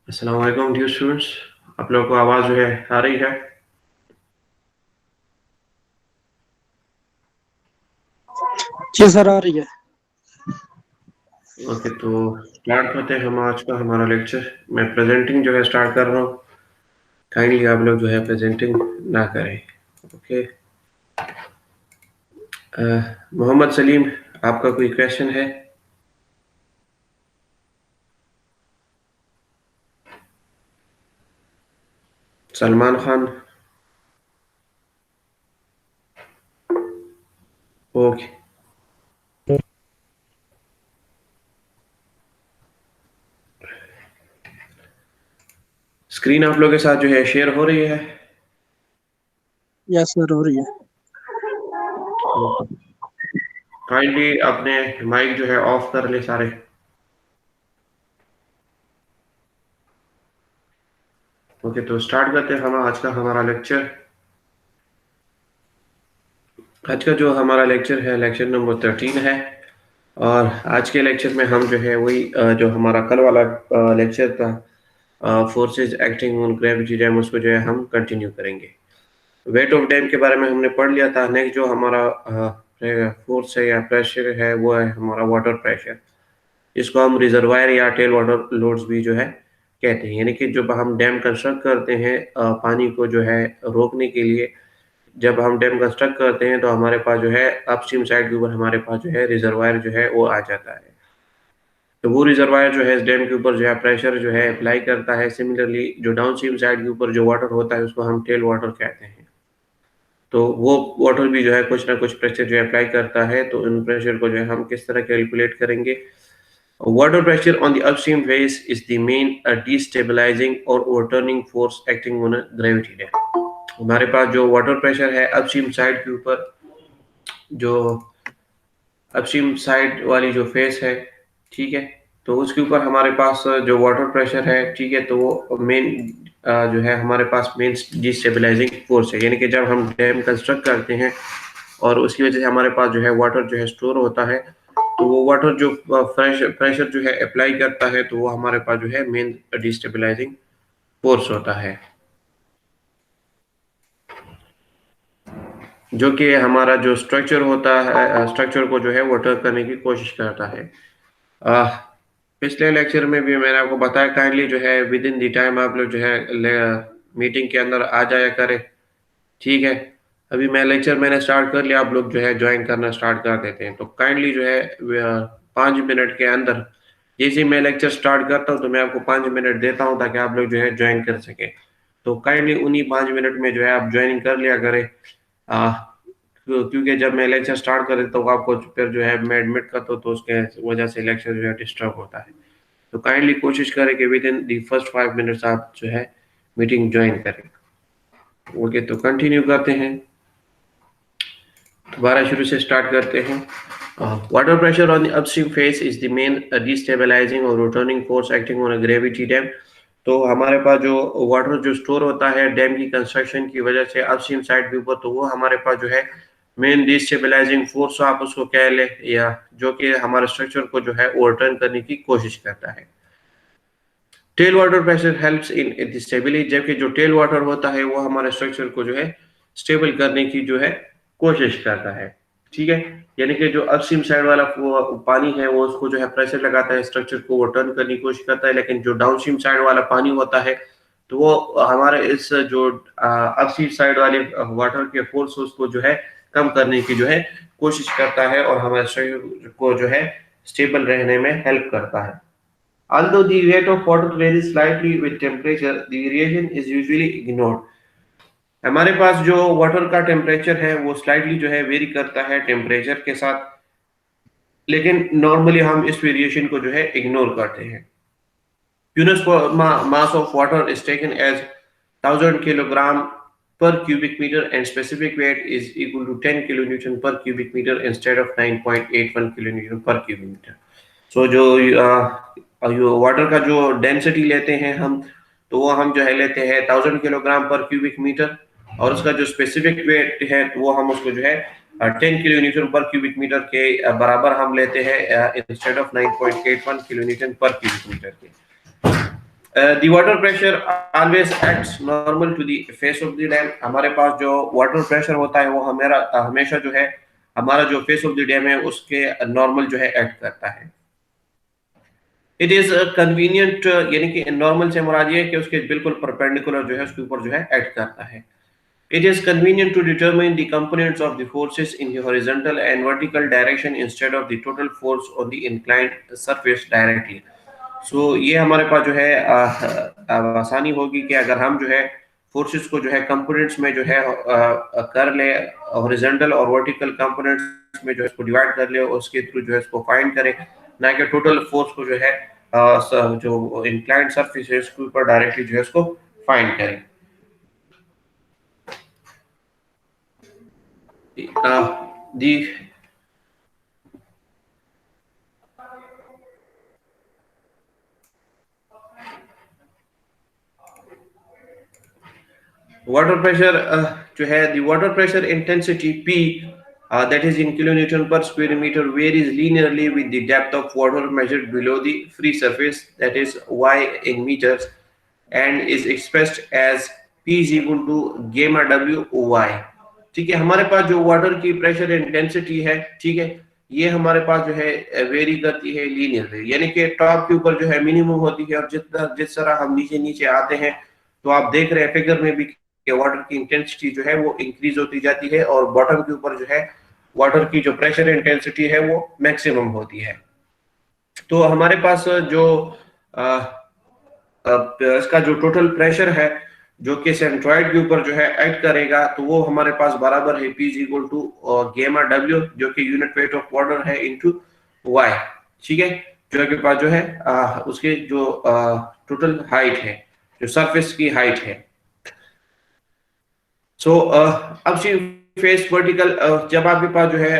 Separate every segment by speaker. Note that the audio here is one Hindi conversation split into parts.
Speaker 1: अस्सलाम वालेकुम डियर स्टूडेंट्स। आप लोगों को आवाज़ जो है आ रही है?
Speaker 2: जी सर, आ रही है।
Speaker 1: ओके, तो स्टार्ट करते हैं हम आज का हमारा लेक्चर। मैं प्रेजेंटिंग जो है स्टार्ट कर रहा हूँ। काइंडली आप लोग जो है प्रेजेंटिंग ना करें। ओके। मोहम्मद सलीम, आपका कोई क्वेश्चन है? सलमान खान? ओके। स्क्रीन आप लोगों के साथ जो है शेयर हो रही है?
Speaker 2: यस सर, हो रही है।
Speaker 1: काइंडली अपने माइक जो है ऑफ कर ले सारे। ओके, तो स्टार्ट करते हैं हम आज का हमारा लेक्चर। आज का जो हमारा लेक्चर है लेक्चर नंबर 13 है। और आज के लेक्चर में हम जो है वही जो हमारा कल वाला लेक्चर था, forces acting on gravity dam, उसको जो है हम कंटिन्यू करेंगे। वेट ऑफ डैम के बारे में हमने पढ़ लिया था। नेक्स्ट जो हमारा फोर्स है या प्रेशर है वो है हमारा वाटर प्रेशर। इसको हम रिजर्वायर या टेल वाटर लोड्स भी जो है कहते हैं। यानी कि जब हम डैम कंस्ट्रक्ट करते हैं पानी को जो है रोकने के लिए, जब हम डैम कंस्ट्रक्ट करते हैं तो हमारे पास जो है अपस्ट्रीम साइड के ऊपर हमारे पास जो है रिजर्वायर जो है वो आ जाता है। तो वो रिजर्वायर जो है इस डैम के ऊपर जो है प्रेशर जो है अप्लाई करता है। सिमिलरली जो डाउनस्ट्रीम साइड के ऊपर जो वाटर होता है उसको हम टेल वाटर कहते हैं। तो वो वाटर भी जो है कुछ ना कुछ प्रेशर जो है अप्लाई करता है। तो इन प्रेशर को जो है हम किस तरह कैलकुलेट करेंगे? Water pressure on the upstream phase is the main destabilizing or overturning force acting on a gravity dam। हमारे पास जो वाटर प्रेशर है अपस्ट्रीम साइड के ऊपर, जो अपस्ट्रीम साइड वाली जो फेस है, ठीक है, तो उसके ऊपर हमारे पास जो वाटर प्रेशर है, ठीक है, तो वो मेन जो है हमारे पास मेन डिस्टेबलाइजिंग फोर्स है। यानी कि जब हम डैम कंस्ट्रक्ट करते हैं और उसकी वजह से हमारे पास जो है वाटर जो है स्टोर होता है, तो वो वाटर जो प्रेशर जो है अप्लाई करता है, तो वो हमारे पास जो है मेन डिस्टेबलाइजिंग फोर्स होता है, जो कि हमारा जो स्ट्रक्चर होता है, स्ट्रक्चर को जो है वो टर्न करने की कोशिश करता है। आह, पिछले लेक्चर में भी मैंने आपको बताया, काइंडली जो है विद इन दी टाइम आप लोग जो है मीटिंग के अंदर आ जाया करें, ठीक है। अभी मैं लेक्चर मैंने स्टार्ट कर लिया, आप लोग जो है ज्वाइन करना स्टार्ट कर देते हैं। तो काइंडली जो है 5 मिनट के अंदर जैसे ही मैं लेक्चर स्टार्ट करता हूँ तो मैं आपको 5 मिनट देता हूँ ताकि आप लोग जो है ज्वाइन कर सके। तो काइंडली उन्हीं 5 मिनट में जो है आप ज्वाइनिंग कर लिया करें। क्योंकि जब मैं लेक्चर स्टार्ट कर देता हूँ आपको फिर जो है मैं एडमिट करता हूँ, तो उसके वजह से लेक्चर जो है डिस्टर्ब होता है। तो काइंडली कोशिश करें कि within the first 5 minutes आप जो है मीटिंग ज्वाइन करें। ओके, तो कंटिन्यू करते हैं, दोबारा शुरू से स्टार्ट करते हैं। Water pressure on the upstream face is the main destabilising और returning force acting on a gravity dam. तो हमारे पास जो वाटर जो स्टोर होता है डैम की कंस्ट्रक्शन की वजह से अपस्ट्रीम साइड के ऊपर, तो वो हमारे पास जो है मेन डिस्टेबलाइजिंग फोर्स आप उसको कह ले, या जो कि हमारे स्ट्रक्चर को जो है ओवरटर्न करने की कोशिश करता है। Tail water pressure helps in stability, जबकि जो टेल वाटर होता है वो हमारे स्ट्रक्चर को जो है स्टेबल करने की जो है कोशिश करता है, ठीक है। यानी कि जो अपस्ट्रीम साइड वाला वो पानी है वो उसको जो है प्रेशर लगाता है, स्ट्रक्चर को वो टर्न करने की कोशिश करता है। लेकिन जो डाउनस्ट्रीम साइड वाला पानी होता है तो वो हमारे इस जो अपस्ट्रीम साइड वाले वाटर के फोर्स उसको जो है कम करने की जो है कोशिश करता है और हमारे शरीर को जो है स्टेबल रहने में हेल्प करता है। Although the rate of water varies slightly with temperature, the variation is usually ignored। हमारे पास जो वाटर का टेम्परेचर है वो स्लाइटली जो है वेरी करता है टेम्परेचर के साथ, लेकिन नॉर्मली हम इस वेरिएशन को जो है इग्नोर करते हैं। Units mass of water is taken as 1000 kilogram per cubic meter and specific weight is equal to 10 kilonewton per cubic meter instead of 9.81 kilonewton per cubic meter। सो जो वाटर का जो डेंसिटी लेते हैं हम, तो वो हम जो है लेते हैं 1000 किलोग्राम पर क्यूबिक मीटर, और उसका जो स्पेसिफिक वेट है वो हम उसको जो है 10 किलो न्यूटन पर क्यूबिक मीटर के बराबर हम लेते हैं इंस्टेड ऑफ 9.81 किलो न्यूटन पर क्यूबिक मीटर के। The water pressure always acts normal to the face of the dam. हमारे पास जो वाटर प्रेशर होता है वो हमेशा जो है हमारा जो फेस ऑफ द डैम है उसके नॉर्मल जो है एक्ट करता है। इट इज कन्वीनियंट, यानी कि नॉर्मल से मुराद ये है कि उसके बिल्कुल परपेंडिकुलर जो है उसके ऊपर जो है एक्ट करता है। It is convenient to determine the components of the forces in the horizontal and vertical direction instead of the total force on the inclined surface directly. So ये हमारे पास जो है आसानी होगी कि अगर हम जो है फोर्सेस को जो है कंपोनेंट्स में जो है कर ले, हॉरिजॉन्टल और वर्टिकल कंपोनेंट्स में जो है इसको डिवाइड कर ले और उसके थ्रू जो है इसको फाइंड करें, ना कि टोटल फोर्स को जो है जो इंक्लाइंड सरफेस है उसके ऊपर डायरेक्टली जो है इसको फाइंड करें। The वाटर प्रेशर जो है the water pressure intensity P, that is in kilonewton per square meter, varies linearly with the depth of water measured below the free surface, that is Y in meters, and is expressed as P is equal to gamma W Y। ठीक है, हमारे पास जो वाटर की प्रेशर इंटेंसिटी है, ठीक है, ये हमारे पास जो है वेरी करती है लीनियरली, यानी कि टॉप के ऊपर जो है मिनिमम होती है और जिस तरह हम नीचे नीचे आते हैं तो आप देख रहे हैं फिगर में भी कि वाटर की इंटेंसिटी जो है वो इंक्रीज होती जाती है और बॉटम के ऊपर जो है वाटर की जो प्रेशर इंटेंसिटी है वो मैक्सिमम होती है। तो हमारे पास जो इसका जो टोटल प्रेशर है जो कि सेंट्रॉइड के ऊपर जो है एक्ट करेगा, तो वो हमारे पास बराबर है P इक्वल टू गेमा W, जो कि यूनिट वेट ऑफ वाटर है इनटू Y। ठीक है, जो आपके पास जो है उसके जो टोटल हाइट है, जो सरफेस की हाइट है। सो अपस्ट्रीम फेस वर्टिकल, जब आपके पास जो है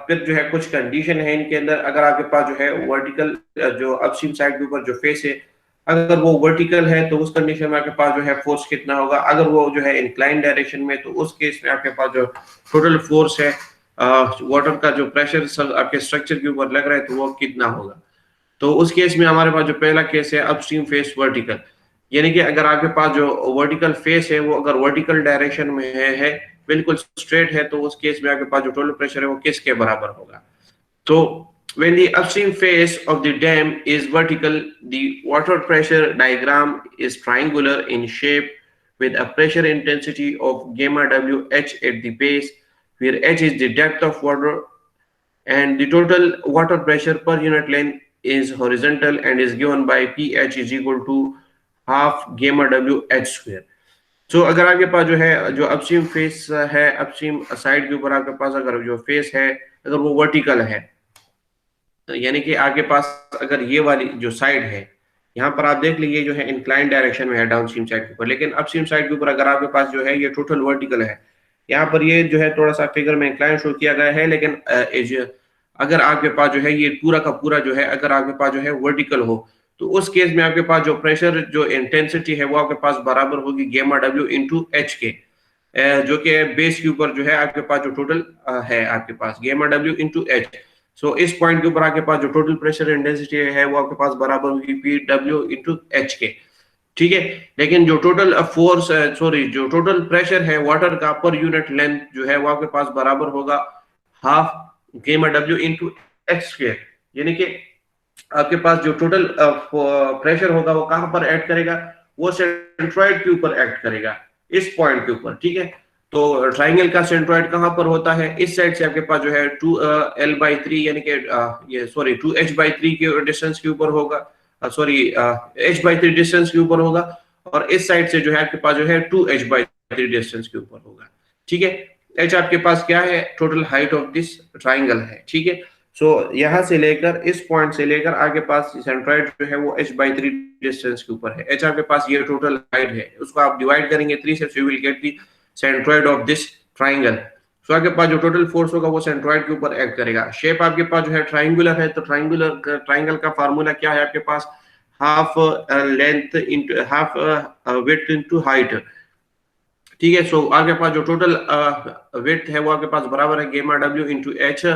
Speaker 1: फिर जो है कुछ कंडीशन है इनके अंदर, अगर आपके पास जो है वर्टिकल जो अपस्ट्रीम साइड के ऊपर जो फेस है अगर वो वर्टिकल है तो उस कंडीशन में आपके पास जो है फोर्स कितना होगा, अगर वो जो है इंक्लाइन डायरेक्शन में तो उस केस में आपके पास जो टोटल फोर्स है वाटर का जो प्रेशर आपके स्ट्रक्चर के ऊपर लग रहा है तो वो कितना होगा। तो उस केस में हमारे पास जो पहला केस है अपस्ट्रीम फेस वर्टिकल, यानी कि अगर आपके पास जो वर्टिकल फेस है वो अगर वर्टिकल डायरेक्शन में है बिल्कुल स्ट्रेट है, तो उस केस में आपके पास जो टोटल प्रेशर है वो किसके बराबर होगा। तो when the upstream face of the dam is vertical, the water pressure diagram is triangular in shape with a pressure intensity of gamma WH at the base, where H is the depth of water and the total water pressure per unit length is horizontal and is given by PH is equal to half gamma WH square। तो अगर आपके पास जो है जो अपस्ट्रीम फेस है, अपस्ट्रीम साइड के ऊपर आपके पास अगर जो फेस है अगर वो वर्टिकल है, यानी कि आपके पास अगर ये वाली जो साइड है यहाँ पर आप देख लीजिए जो है इंक्लाइन डायरेक्शन में है डाउनस्ट्रीम साइड के ऊपर, लेकिन अपस्ट्रीम साइड के ऊपर अगर आपके पास जो है ये टोटल वर्टिकल है, यहाँ पर ये जो है थोड़ा सा फिगर में इंक्लाइन शो किया गया है, लेकिन अगर आपके पास जो है ये पूरा का पूरा जो है अगर आपके पास जो है वर्टिकल हो तो उस केस में आपके पास जो प्रेशर जो इंटेंसिटी है वो आपके पास बराबर होगी गेमा W इंटू एच के, जो कि बेस के ऊपर जो है आपके पास जो टोटल है आपके पास गेमा W इंटू एच। सो इस पॉइंट के ऊपर आपके पास जो टोटल प्रेशर इंटेंसिटी है वो आपके पास बराबर होगी पी डब्ल्यू इंटू एच के। ठीक है, लेकिन जो टोटल फोर्स सॉरी जो टोटल प्रेशर है वाटर का पर यूनिट लेंथ जो है वो आपके पास बराबर होगा हाफ गेमा डब्ल्यू इंटू एच स्क्वायर, यानी कि आपके पास जो टोटल प्रेशर होगा वो कहां पर एक्ट करेगा, वो सेंट्रॉइड के ऊपर एक्ट करेगा इस पॉइंट के ऊपर। ठीक है, तो ट्राइंगल का सेंट्रॉइड कहां पर होता है, इस साइड से आपके पास जो है 2L/3 यानी कि ये सॉरी 2H/3 के डिस्टेंस के ऊपर होगा, सॉरी H/3 डिस्टेंस के ऊपर होगा, और इस साइड से जो है आपके पास जो है 2H/3 डिस्टेंस के ऊपर होगा। ठीक है, H आपके पास क्या है, total height of this triangle है। ठीक है, सो यहां से लेकर इस पॉइंट से लेकर आगे पास सेंट्रॉइड जो है वो H/3 डिस्टेंस के ऊपर है। H आपके पास ये टोटल हाइट है, उसको आप डिवाइड करेंगे 3 से, you will get the centroid of this triangle. So आपके पास जो टोटल फोर्स होगा वो सेंट्रॉइड के ऊपर एक्ट करेगा। शेप आपके पास जो है ट्राइंगुलर है, तो ट्राइंगल का फार्मूला क्या है आपके पास, half length into half width into height. ठीक है, सो आपके पास जो टोटल विड्थ है वो आपके पास बराबर है गेमा W इंटू एच,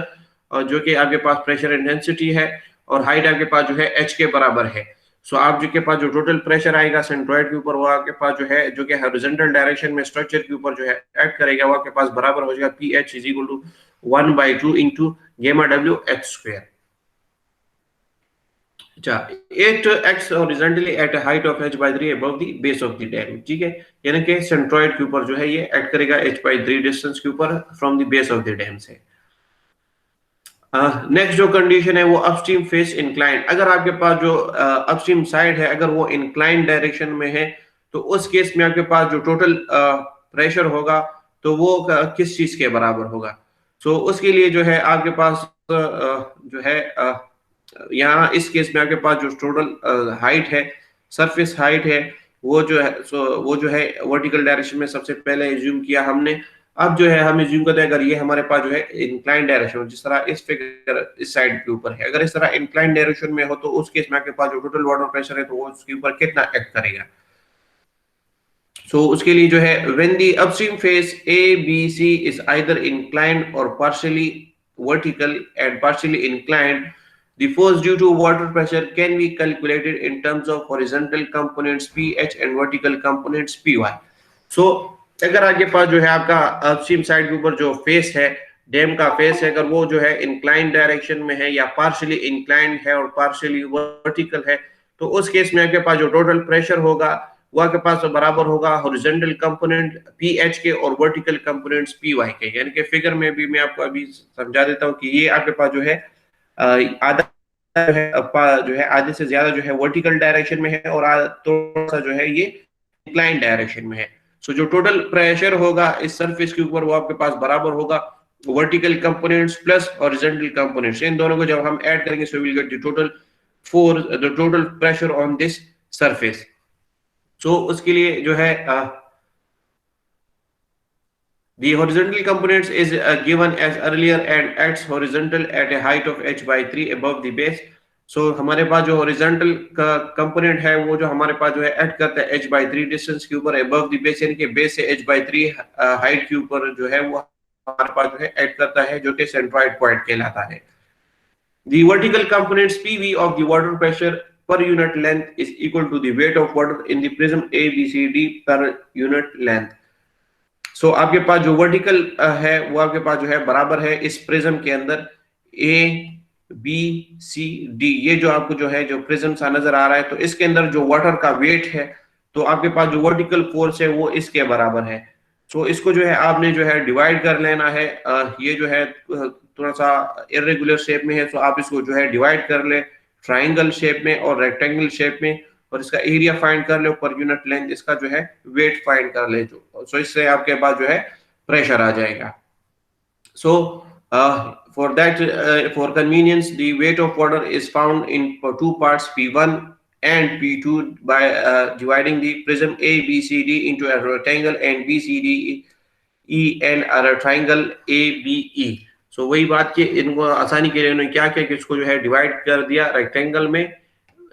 Speaker 1: जो कि आपके पास प्रेशर इंटेंसिटी है, और हाइट आपके पास जो है H के बराबर है। सो आप जो के पास जो टोटल प्रेशर आएगा सेंट्रॉइड के ऊपर वो आपके पास जो है जो कि हॉरिजॉन्टल डायरेक्शन में स्ट्रक्चर के ऊपर जो है एक्ट करेगा वो आपके पास बराबर हो जाएगा PH is equal to 1/2 into gamma W H square. अच्छा, it acts horizontally at a height of h by 3 above the base of the dam, ठीक है, यानी कि सेंट्रॉइड के ऊपर जो है ये एक्ट करेगा h by 3 डिस्टेंस के ऊपर from the base of the dam से। नेक्स्ट जो कंडीशन है वो अपस्ट्रीम फेस इंक्लाइन, अगर आपके पास जो अपस्ट्रीम साइड है अगर वो इंक्लाइन डायरेक्शन में है तो उस केस में आपके पास जो टोटल प्रेशर होगा तो वो किस चीज के बराबर होगा। सो उसके लिए जो है आपके पास जो है यहाँ इस केस में आपके पास जो टोटल हाइट है, सरफेस हाइट है, वो जो है वो जो है वर्टिकल डायरेक्शन में सबसे पहले एज्यूम किया हमने। अब जो है हम एज्यूम करते हैं अगर ये हमारे पास जो है इंक्लाइन डायरेक्शन, जिस तरह इस फिगर इस साइड के ऊपर है, अगर इस तरह इंक्लाइन डायरेक्शन में हो तो उस केस में आपके पास जो टोटल वाटर प्रेशर है तो वो उसके ऊपर कितना एक्ट करेगा। उसके लिए जो है when the upstream face ABC is either inclined or partially vertical and partially inclined, the force due to water pressure can be calculated in terms of horizontal components PH and vertical components PY. अगर आपके पास जो है आपका अपस्ट्रीम साइड के ऊपर जो फेस है, डैम का फेस है, अगर वो जो है इंक्लाइन डायरेक्शन में है या पार्शियली इंक्लाइंड है और पार्शियली वर्टिकल है तो उस केस में आपके पास जो टोटल प्रेशर होगा वो आपके पास बराबर होगा हॉरिजॉन्टल कंपोनेंट पीएच के और वर्टिकल कंपोनेंट्स पीवाई के। यानी कि फिगर में भी मैं आपको अभी समझा देता हूं कि ये आपके पास जो है आधा जो है आधे से ज्यादा जो है वर्टिकल डायरेक्शन में है और थोड़ा सा जो है ये इंक्लाइन डायरेक्शन में है। जो टोटल प्रेशर होगा इस सरफेस के ऊपर वो आपके पास बराबर होगा vertical components plus horizontal components, इन दोनों को जब हम ऐड करेंगे so will get the total force the total pressure on this surface. उसके लिए जो है the horizontal components is given as earlier and acts horizontal at a height of h by 3 above the base। हमारे पास जो हॉरिजॉन्टल का कंपोनेंट है वो जो हमारे पास जो है एक्ट करता है h by 3 डिस्टेंस के ऊपर above the base, यानी कि बेस से h by 3 हाइट के ऊपर जो है वो हमारे पास जो है एक्ट करता है जो कि सेंट्रॉइड पॉइंट कहलाता है। The vertical components PV of the water pressure per unit length is equal to the weight of water in the prism ABCD per unit length। आपके पास जो वर्टिकल है वो आपके पास जो है बराबर है इस प्रिज्म के अंदर ए बी सी डी, ये जो आपको जो है जो प्रिज्म सा नजर आ रहा है तो इसके अंदर जो वाटर का वेट है तो आपके पास जो वर्टिकल फोर्स है वो इसके बराबर है। इसको जो है आपने जो है डिवाइड कर लेना है। ये जो है थोड़ा सा इरेगुलर शेप में है तो आप इसको जो है डिवाइड कर ले ट्राइंगल शेप में और रेक्टेंगल शेप में और इसका एरिया फाइंड कर ले पर यूनिट लेंथ, इसका जो है वेट फाइंड कर ले इससे आपके पास जो है प्रेशर आ जाएगा। for that for convenience the weight of water is found in two parts P1 and P2 by dividing the prism ABCD into a rectangle and BCDE and a triangle ABE। वही बात कि इनको आसानी के लिए उन्होंने क्या किया कि इसको जो है डिवाइड कर दिया रेक्टेंगल में,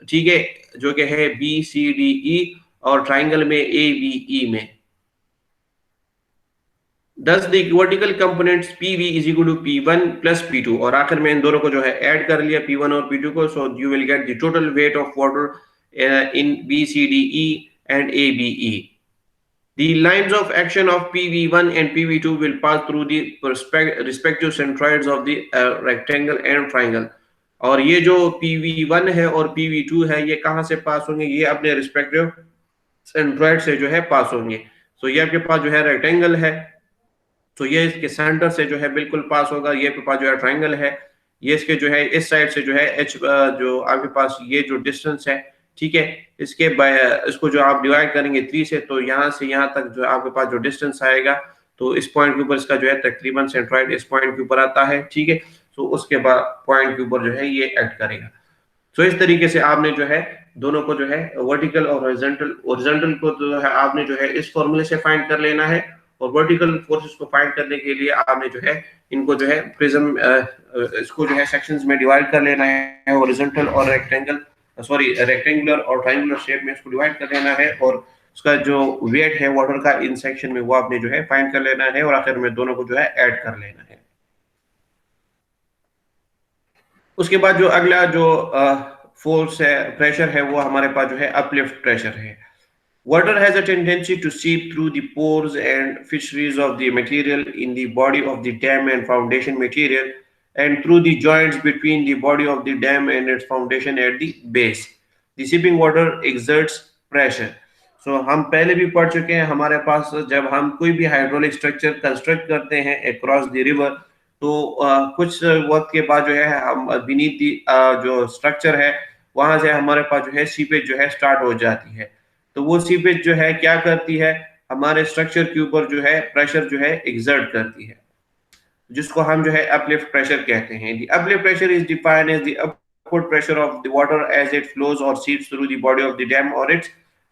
Speaker 1: ठीक है, जो कि है BCDE और ट्राइंगल में ABE में। Thus the vertical components PV is equal to P1 plus P2 और आखिर में इन दोनों को जो है ऐड कर लिया P1 और P2 को, so you will get the total weight of water in BCDE and ABE। The lines of action of PV1 and PV2 will pass through the respective centroids of the rectangle and triangle। और ये जो PV1 है और PV2 है ये कहां से पास होंगे, ये अपने रिस्पेक्टिव सेंट्रॉइड से जो है पास होंगे। ये आपके पास जो है रेक्टेंगल है तो ये इसके सेंटर से जो है बिल्कुल पास होगा, ये आपके पास जो है ट्राइंगल है, ये इसके जो है इस साइड से जो है एच जो आपके पास ये जो डिस्टेंस है, ठीक है, इसके इसको जो आप डिवाइड करेंगे 3 से तो यहाँ से यहाँ तक जो आपके पास जो डिस्टेंस आएगा तो इस पॉइंट के ऊपर इसका जो है तकरीबन सेंट्रॉइड इस पॉइंट के ऊपर आता है, ठीक है। उसके बाद पॉइंट के ऊपर जो है ये एक्ट करेगा। इस तरीके से आपने जो है दोनों को जो है वर्टिकल और हॉरिजॉन्टल को जो है आपने जो है इस फॉर्मूले से फाइंड कर लेना है और वर्टिकल फोर्सेस को फाइंड करने के लिए आपने जो है इनको जो है प्रिज्म इसको जो है सेक्शंस में डिवाइड कर लेना है, हॉरिजॉन्टल और रेक्टेंगुलर और ट्रायंगुलर शेप में इसको डिवाइड कर लेना है और उसका जो वेट है वाटर का इन सेक्शन में वो आपने जो है फाइंड कर लेना है और आखिर में दोनों को जो है ऐड कर लेना है। उसके बाद जो अगला जो फोर्स है प्रेशर है वो हमारे पास जो है अपलिफ्ट प्रेशर है। Water has a tendency to seep through the pores and fissures of the material in the body of the dam and foundation material and through the joints between the body of the dam and its foundation at the base. The seeping water exerts pressure. So हम पहले भी पढ़ चुके हैं, हमारे पास जब हम कोई भी हाइड्रोलिक स्ट्रक्चर कंस्ट्रक्ट करते हैं अक्रॉस द रिवर, तो कुछ वक्त के बाद जो है हम बीनीथ दी जो स्ट्रक्चर है वहां से हमारे पास जो है सीपेज जो है स्टार्ट हो जाती है। तो वो सीपेज जो है क्या करती है, हमारे स्ट्रक्चर के ऊपर जो है प्रेशर जो है एग्जर्ट करती है, जिसको हम जो है अपलिफ्ट प्रेशर कहते हैं। The uplift pressure is defined as the upward pressure of the water as it flows और seeps through the body of the dam और इट्स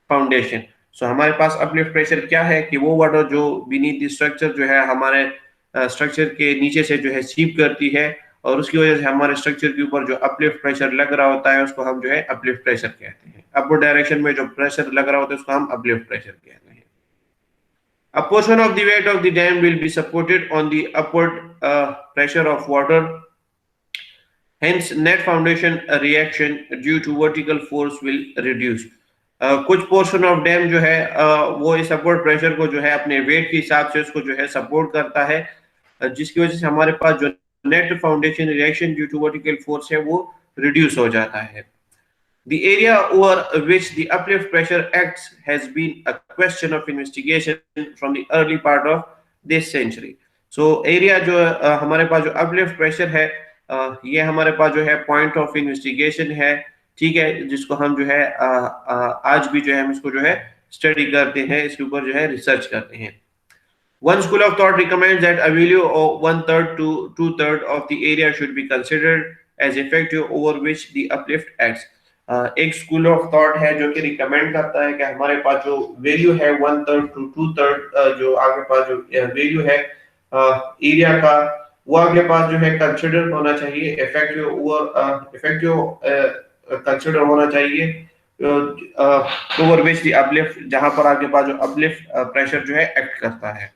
Speaker 1: फाउंडेशन। सो हमारे पास अपलिफ्ट प्रेशर क्या है कि वो वाटर जो बीनीथ द स्ट्रक्चर जो है हमारे स्ट्रक्चर के नीचे से जो है सीप करती है, और उसकी वजह से हमारे स्ट्रक्चर के ऊपर जो अपलिफ्ट प्रेशर लग रहा होता है उसको हम जो है अपलिफ्ट प्रेशर कहते हैं। अपवर्ड डायरेक्शन में जो प्रेशर लग रहा होता है उसको हम अपलिफ्ट प्रेशर कहते हैं। A portion of the weight of the dam will be supported on the upward pressure of water. Hence, net foundation reaction due to vertical force will reduce. कुछ पोर्शन ऑफ डैम जो है वो इस अपवर्ड प्रेशर को जो है अपने वेट के हिसाब से उसको जो है सपोर्ट करता है, जिसकी वजह से हमारे पास जो net foundation reaction due to vertical force है वो रिड्यूस हो जाता है। The area over which the uplift pressure acts has been a question of investigation from the early part of this century. So area जो हमारे पास जो uplift pressure है ये हमारे पास जो है point of investigation है, ठीक है, जिसको हम जो है आज भी जो है हम इसको जो है स्टडी करते हैं, इसके ऊपर जो है रिसर्च करते हैं। One school of thought recommends that a value of 1/3 to 2/3 of the area should be considered as effective over which the uplift acts. एक स्कूल ऑफ थॉट है जो कि रिकमेंड करता है कि हमारे पास जो वैल्यू है 1/3 to 2/3 जो आगे पास जो वैल्यू है एरिया का वो आगे पास जो है कंसिडर होना चाहिए, इफेक्टिव कंसिडर होना चाहिए ओवर विच द अपलिफ्ट, जहां पर आगे पास जो अपलिफ्ट प्रेशर जो है एक्ट करता है।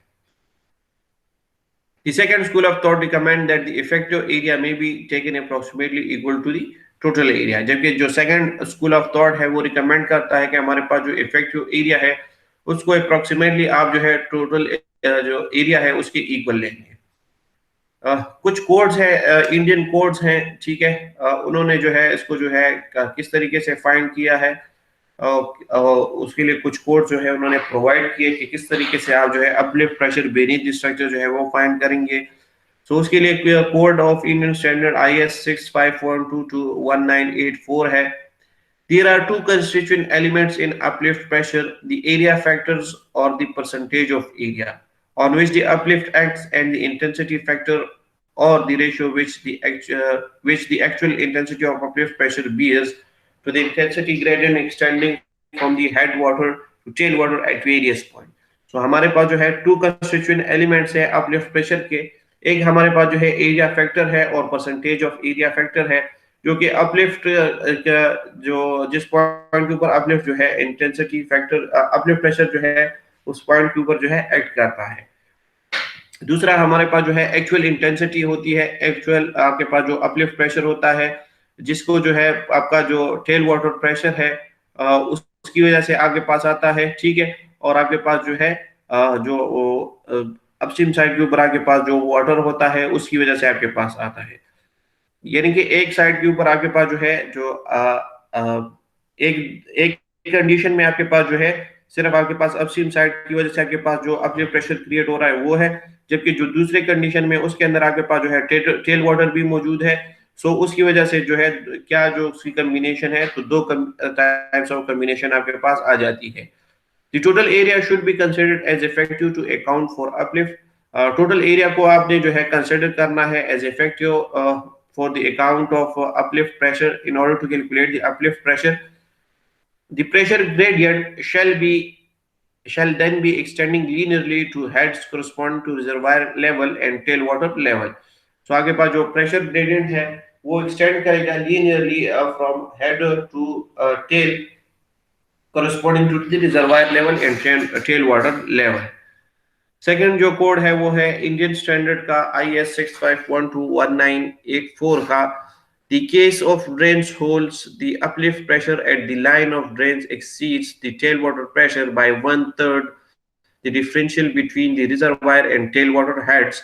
Speaker 1: The second school of thought recommend that the effective area may be taken approximately equal to the total area, जबकि जो सेकंड स्कूल ऑफ थॉट है वो रिकमेंड करता है कि हमारे पास जो इफेक्टिव एरिया है उसको अप्रोक्सीमेटली आप जो है टोटल जो एरिया है उसके इक्वल लेंगे। कुछ कोड्स है, इंडियन कोड्स हैं, ठीक है, उन्होंने जो है इसको जो है किस तरीके से फाइंड किया है, उसके लिए कुछ कोड जो है उन्होंने प्रोवाइड किए कि किस तरीके से आप जो है अपलिफ्ट प्रेशर बेनीथ स्ट्रक्चर जो है वो फाइंड करेंगे। तो उसके लिए code of Indian standard IS 6512-1984 है। There are two constituent elements in uplift pressure: the area factors or the percentage of area on which the uplift acts, and the intensity factor or the ratio which the actual intensity of uplift pressure bears to the intensity gradient extending from the headwater to tailwater at various points. So हमारे पास जो है टू constituent elements है uplift pressure के, एक हमारे पास जो है एरिया फैक्टर है और परसेंटेज ऑफ एरिया फैक्टर है, जो कि अपलिफ्ट जो जिस पॉइंट के ऊपर अपलिफ्ट जो है इंटेंसिटी फैक्टर अपलिफ्ट प्रेशर जो है उस पॉइंट के ऊपर जो है एक्ट करता है। दूसरा हमारे पास जो है एक्चुअल इंटेंसिटी होती है, एक्चुअल आपके पास जो अपलिफ्ट प्रेशर होता है जिसको जो है आपका जो टेल वाटर प्रेशर है उसकी वजह से आपके पास आता है, ठीक है, और आपके पास जो है जो अपस्ट्रीम साइड के ऊपर आपके पास जो वाटर होता है उसकी वजह से आपके पास आता है। यानी कि एक साइड के ऊपर आपके पास जो है जो एक कंडीशन में आपके पास जो है सिर्फ आपके पास अपस्ट्रीम साइड की वजह से आपके पास जो अपलिफ्ट प्रेशर क्रिएट हो रहा है वो है, जबकि जो दूसरे कंडीशन में उसके अंदर आपके पास जो है टेल वाटर भी मौजूद है। सो उसकी वजह से जो है क्या जो उसकी कम्बिनेशन है, तो दो टाइप्स ऑफ कम्बिनेशन आपके पास आ जाती है। The total area should be considered as effective to account for uplift. Total area को आपने जो है consider करना है as effective for the account of uplift pressure in order to calculate the uplift pressure. The pressure gradient shall then be extending linearly to heads corresponding to reservoir level and tailwater level. So आगे पास जो pressure gradient है वो extend करेगा linearly from head to tail corresponding to the reservoir level and tailwater level. Second जो कोड है वो है इंडियन स्टैंडर्ड का IS 6512-1984 का। The case of drains holes, the uplift pressure at the line of drains exceeds the tailwater pressure by 1/3 the differential between the reservoir and tailwater heads.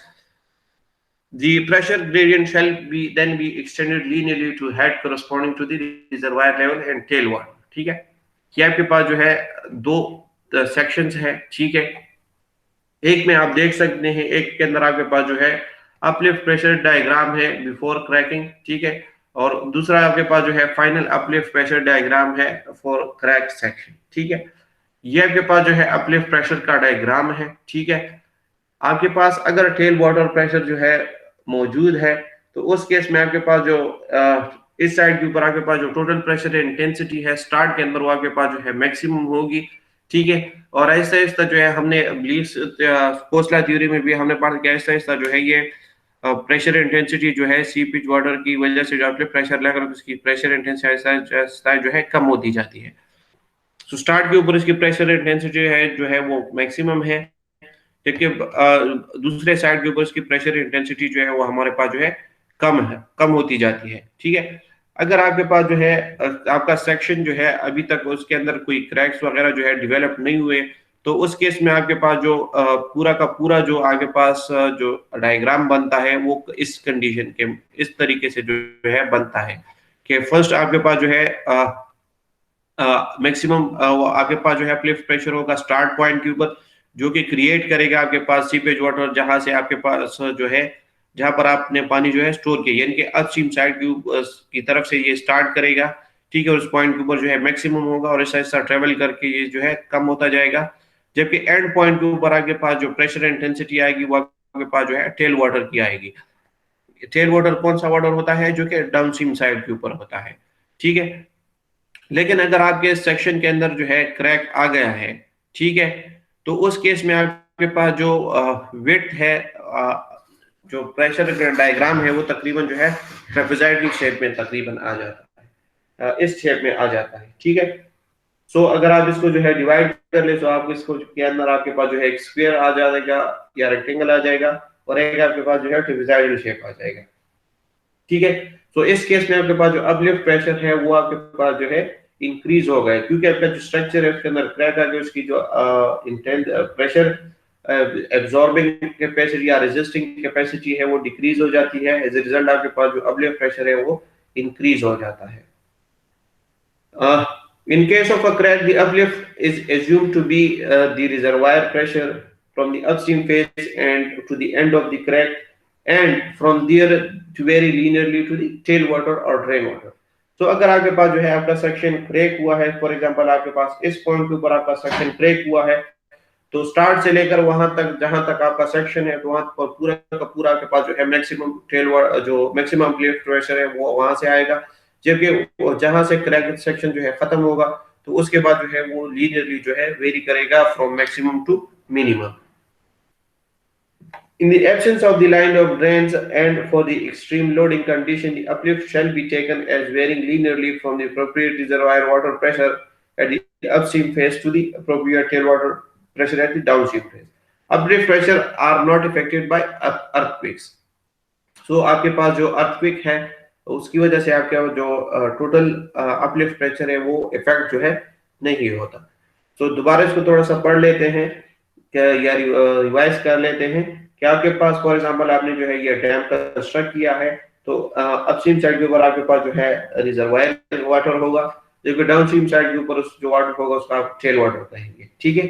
Speaker 1: the pressure gradient shall be then be extended linearly to head corresponding to the reservoir level and tail water। ठीक है, ये आपके पास जो है दो सेक्शंस है। ठीक है, एक में आप देख सकते हैं, एक के अंदर आपके पास जो है अपलिफ्ट प्रेशर डायग्राम है बिफोर क्रैकिंग। ठीक है, और दूसरा आपके पास जो है फाइनल अपलिफ्ट प्रेशर डायग्राम है फॉर क्रैक सेक्शन। ठीक है, ये आपके पास जो है अपलिफ्ट प्रेशर का डायग्राम है। ठीक है, आपके पास अगर टेल वाटर प्रेशर जो है मौजूद है तो उस केस में आपके पास जो इस साइड के ऊपर आपके पास जो टोटल प्रेशर इंटेंसिटी है स्टार्ट के अंदर वो आपके पास जो है मैक्सिमम होगी। ठीक है, और ऐसा ऐसा जो है हमने कोस्टला थ्योरी में भी हमने पढ़ा कि ऐसा ऐसा जो है ये प्रेशर इंटेंसिटी जो है सीपेज वाटर की वजह से जो आपके प्रेशर लेवल उसकी प्रेशर इंटेंसिटी ऐसा जो है कम होती जाती है। तो स्टार्ट के ऊपर इसकी प्रेशर इंटेंसिटी है जो है वो मैक्सिमम है, जबकि दूसरे साइड के ऊपर इसकी प्रेशर इंटेंसिटी जो है वो हमारे पास जो है कम होती जाती है। ठीक है, अगर आपके पास जो है आपका सेक्शन जो है अभी तक उसके अंदर कोई क्रैक्स वगैरह जो है डेवलप नहीं हुए तो उस केस में आपके पास जो पूरा का पूरा जो आपके पास जो डायग्राम बनता है वो इस कंडीशन के इस तरीके से जो है बनता है कि फर्स्ट आपके पास जो है मैक्सिमम आपके पास जो है अपलिफ्ट प्रेशर होगा स्टार्ट पॉइंट के ऊपर, जो कि क्रिएट करेगा आपके पास सीपेज वाटर, जहां से आपके पास जो है जहां पर आपने पानी जो है स्टोर किया, यानी कि अपस्ट्रीम साइड की तरफ से ये स्टार्ट करेगा। ठीक है, उस पॉइंट के ऊपर जो है मैक्सिमम होगा और ऐसा ऐसा ट्रेवल करके ये जो है कम होता जाएगा, जबकि एंड पॉइंट के ऊपर आपके पास जो प्रेशर इंटेंसिटी आएगी वो आपके पास जो है टेल वाटर की आएगी। टेल वाटर कौन सा वाटर होता है? जो कि डाउनस्ट्रीम साइड के ऊपर होता है। ठीक है, लेकिन अगर आपके सेक्शन के अंदर जो है क्रैक आ गया है, ठीक है, तो उस केस में आपके पास जो विड्थ है जो प्रेशर डायग्राम है वो तकरीबन जो है ट्रेपेजॉइडल शेप में तकरीबन आ जाता है, इस शेप में आ जाता है। ठीक है, सो अगर आप इसको जो है डिवाइड कर ले तो आप इसको के अंदर आपके पास जो है एक स्क्वायर आ जाएगा या रेक्टेंगल आ जाएगा और एक आपके पास जो है ट्रेपेजॉइडल शेप आ जाएगा। ठीक है, तो इस केस में आपके पास जो अपलिफ्ट प्रेशर है वो आपके पास जो है इंक्रीज हो गए, क्योंकि आपका जो स्ट्रक्चर है उसके अंदर क्रैक आ गया, उसकी जो इंटेंस प्रेशर एब्जॉर्बिंग कैपेसिटी या रेजिस्टिंग कैपेसिटी है वो डिक्रीज हो जाती है। एज ए रिजल्ट आपके पास जो अपलिफ्ट प्रेशर है वो इंक्रीज हो जाता है। In case of a crack, the uplift is assumed to be the reservoir pressure from the upstream phase and to the end of the crack, and from there to vary linearly to the tailwater or drain water. So अगर आपके पास जो है आपका सेक्शन क्रेक हुआ है, फॉर एग्जांपल आपके पास इस पॉइंट के ऊपर आपका सेक्शन क्रेक हुआ है, तो स्टार्ट से लेकर वहां तक जहां तक आपका सेक्शन है तो वहां पर पूरा का पूरा आपके पास जो है मैक्सिमम टेलवाटर जो मैक्सिमम अपलिफ्ट प्रेशर है वो वहां से आएगा, जबकि जहां से क्रैक सेक्शन जो है खत्म होगा तो उसके बाद जो है वो लीनियरली जो है वेरी करेगा from maximum to minimum. In the absence of the line of drains and for the extreme loading condition, the uplift shall be taken as varying linearly from the appropriate reservoir water pressure at the upstream phase to the appropriate tailwater pressure at the downstream phase. Uplift pressure are not affected by earthquakes. So आपके पास जो earthquake है उसकी वजह से आपका जो टोटल अपलिफ्ट प्रेशर है वो इफेक्ट जो है नहीं होता। तो दोबारा इसको थोड़ा सा पढ़ लेते हैं या रिवाइज कर लेते हैं कि आपके पास फॉर एग्जांपल आपने जो है ये डैम कंस्ट्रक्ट किया है तो अपस्ट्रीम साइड के ऊपर आपके पास जो है रिजर्वायर वाटर होगा, जबकि डाउनस्ट्रीम साइड के ऊपर जो वाटर होगा उसका आप टेल वाटर कहेंगे। ठीक है,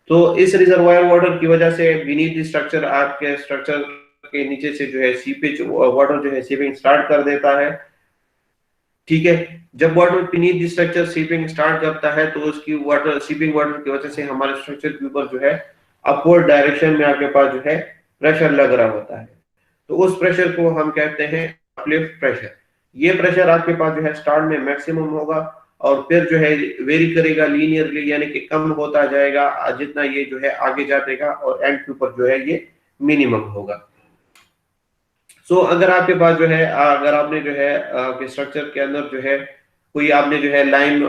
Speaker 1: तो इस रिजर्वायर वाटर की वजह से बीनीथ द स्ट्रक्चर आपके स्ट्रक्चर के नीचे से जो है सीपेज वाटर जो है सीपिंग स्टार्ट कर देता है। ठीक है, जब water beneath the structure seeping start करता है तो उसकी वाटर सीपिंग वाटर की वजह से हमारे स्ट्रक्चर के ऊपर जो है अपवर्ड डायरेक्शन में आपके पास जो है प्रेशर लग रहा होता है, तो उस प्रेशर को हम कहते हैं अपलिफ्ट प्रेशर। ये प्रेशर आपके पास जो है स्टार्ट में मैक्सिमम होगा और फिर जो है वेरी करेगा लीनियरली, यानी कि कम होता जाएगा जितना ये जो है आगे जाएगा और एंड के ऊपर जो है ये मिनिमम होगा। सो अगर आपके पास जो है अगर आपने जो है आपके स्ट्रक्चर के अंदर जो है कोई आपने जो है लाइन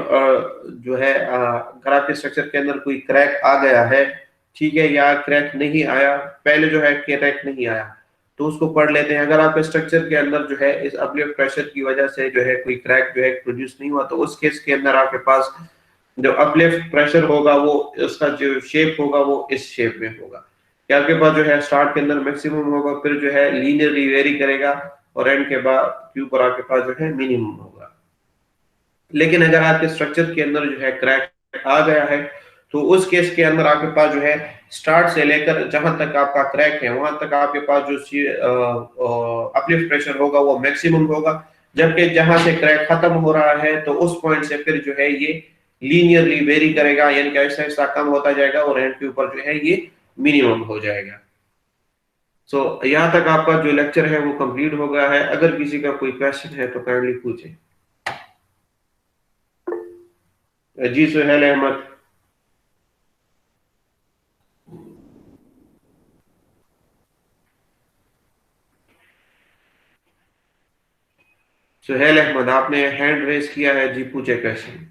Speaker 1: जो है अगर आपके स्ट्रक्चर के अंदर कोई क्रैक आ गया है, ठीक है, या क्रैक नहीं आया, पहले जो है क्रैक नहीं आया तो उसको पढ़ लेते हैं। अगर आपके स्ट्रक्चर के अंदर जो है इस अपलिफ्ट प्रेशर की वजह से जो है कोई क्रैक जो है प्रोड्यूस नहीं हुआ तो उस केस के अंदर आपके पास जो अपलिफ्ट प्रेशर होगा वो उसका जो शेप होगा वो इस शेप में होगा। कि आपके पास जो है स्टार्ट के अंदर मैक्सिमम होगा, फिर जो है लीनियरली वेरी करेगा और एंड के बाद क्यू पर आपके पास जो है मिनिमम होगा। लेकिन अगर आपके स्ट्रक्चर के अंदर जो है क्रैक आ गया है तो उस केस के अंदर आपके पास जो है स्टार्ट से लेकर जहां तक आपका क्रैक है वहां तक आपके पास जो अपलिफ्ट प्रेशर होगा वो मैक्सिमम होगा, जबकि जहां से क्रैक खत्म हो रहा है तो उस पॉइंट से फिर जो है ये लीनियरली वेरी करेगा, यानी कि ऐसा ऐसा कम होता जाएगा और एंड के ऊपर जो है ये मिनिमम हो जाएगा। सो यहाँ तक आपका जो लेक्चर है वो कंप्लीट हो गया है। अगर किसी का कोई क्वेश्चन है तो काइंडली पूछे। जी सुहेल अहमद। सुहेल अहमद आपने हैंड रेस किया है, जी पूछे क्वेश्चन।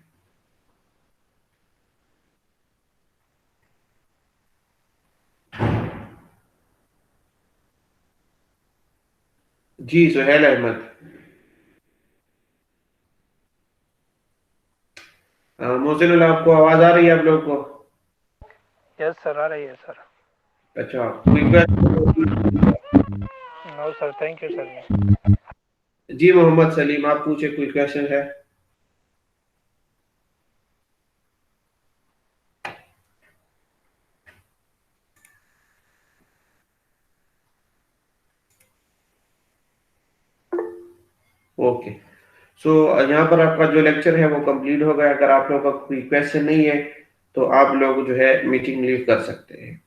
Speaker 1: जी सुहेल अहमद। मोहसिन, आपको आवाज आ रही है आप लोग को?
Speaker 2: यस सर, आ रही है सर।
Speaker 1: अच्छा, कोई question?
Speaker 2: No sir, thank you sir.
Speaker 1: जी मोहम्मद सलीम आप पूछे, कोई क्वेश्चन है? ओके। सो यहाँ पर आपका जो लेक्चर है वो कंप्लीट हो गया। अगर आप लोगों का कोई क्वेश्चन नहीं है तो आप लोग जो है मीटिंग लीव कर सकते हैं।